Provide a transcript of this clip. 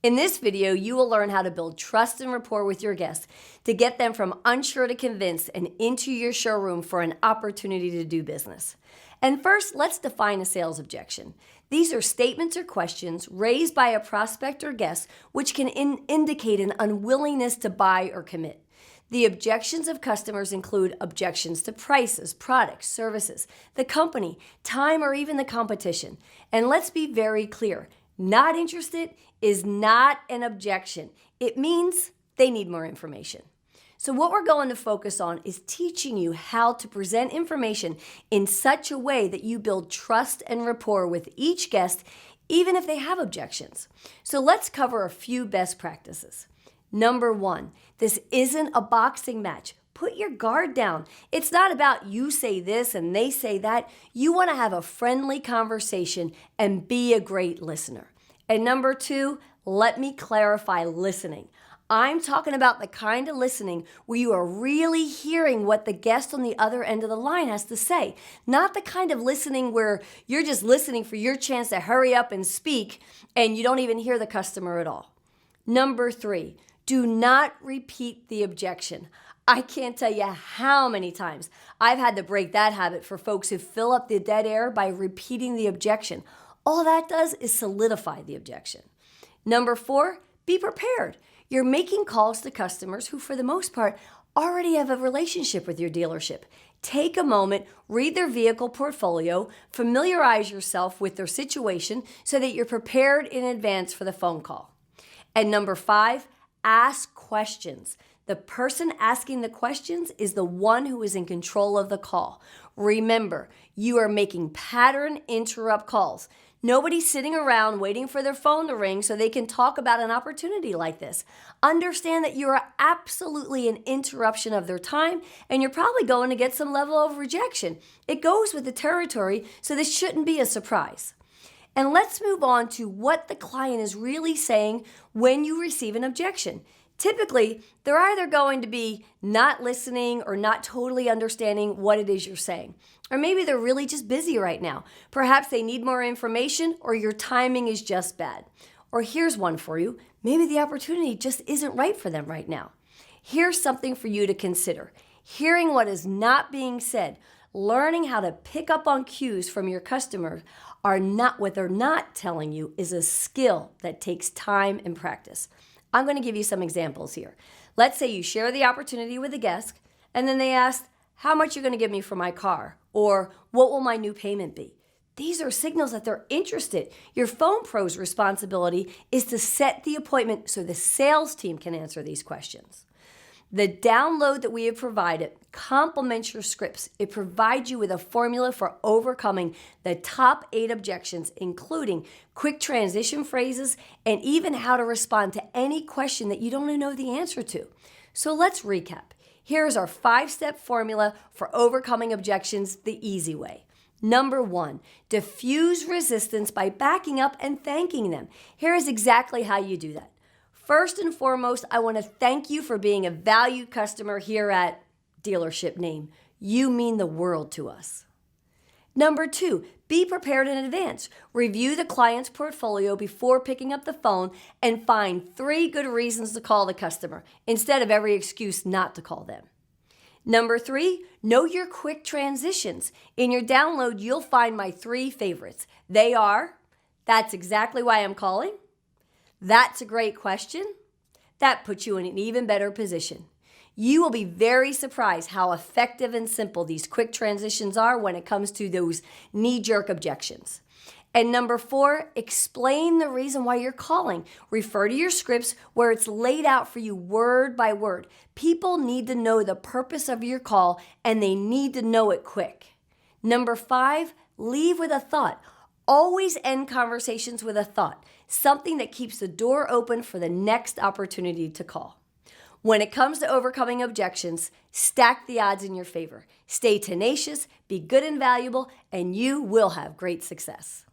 In this video, you will learn how to build trust and rapport with your guests to get them from unsure to convinced and into your showroom for an opportunity to do business. And first, let's define a sales objection. These are statements or questions raised by a prospect or guest which can indicate an unwillingness to buy or commit. The objections of customers include objections to prices, products, services, the company, time, or even the competition. And let's be very clear. Not interested is not an objection. It means they need more information. So what we're going to focus on is teaching you how to present information in such a way that you build trust and rapport with each guest, even if they have objections. So let's cover a few best practices. Number one, this isn't a boxing match. Put your guard down. It's not about you say this and they say that. You want to have a friendly conversation and be a great listener. And number two, let me clarify listening. I'm talking about the kind of listening where you are really hearing what the guest on the other end of the line has to say. Not the kind of listening where you're just listening for your chance to hurry up and speak and you don't even hear the customer at all. Number three, do not repeat the objection. I can't tell you how many times I've had to break that habit for folks who fill up the dead air by repeating the objection. All that does is solidify the objection. Number four, be prepared. You're making calls to customers who, for the most part, already have a relationship with your dealership. Take a moment, read their vehicle portfolio, familiarize yourself with their situation so that you're prepared in advance for the phone call. And number five, ask questions. The person asking the questions is the one who is in control of the call. Remember, you are making pattern interrupt calls. Nobody's sitting around waiting for their phone to ring so they can talk about an opportunity like this. Understand that you are absolutely an interruption of their time, and you're probably going to get some level of rejection. It goes with the territory, so this shouldn't be a surprise. And let's move on to what the client is really saying when you receive an objection. Typically, they're either going to be not listening or not totally understanding what it is you're saying. Or maybe they're really just busy right now. Perhaps they need more information or your timing is just bad. Or here's one for you. Maybe the opportunity just isn't right for them right now. Here's something for you to consider. Hearing what is not being said, learning how to pick up on cues from your customers are not what they're not telling you is a skill that takes time and practice. I'm going to give you some examples here. Let's say you share the opportunity with a guest, and then they ask, how much are you going to give me for my car? Or what will my new payment be? These are signals that they're interested. Your phone pro's responsibility is to set the appointment so the sales team can answer these questions. The download that we have provided complements your scripts. It provides you with a formula for overcoming the top 8 objections, including quick transition phrases and even how to respond to any question that you don't know the answer to. So let's recap. Here's our 5-step formula for overcoming objections the easy way. Number 1, diffuse resistance by backing up and thanking them. Here is exactly how you do that. First and foremost, I want to thank you for being a valued customer here at Dealership Name. You mean the world to us. Number 2, be prepared in advance. Review the client's portfolio before picking up the phone and find 3 good reasons to call the customer instead of every excuse not to call them. Number 3, know your quick transitions. In your download, you'll find my 3 favorites. They are, that's exactly why I'm calling. That's a great question. That puts you in an even better position. You will be very surprised how effective and simple these quick transitions are when it comes to those knee-jerk objections. And number 4, explain the reason why you're calling. Refer to your scripts where it's laid out for you word by word. People need to know the purpose of your call and they need to know it quick. Number 5, leave with a thought. Always end conversations with a thought, something that keeps the door open for the next opportunity to call. When it comes to overcoming objections, stack the odds in your favor. Stay tenacious, be good and valuable, and you will have great success.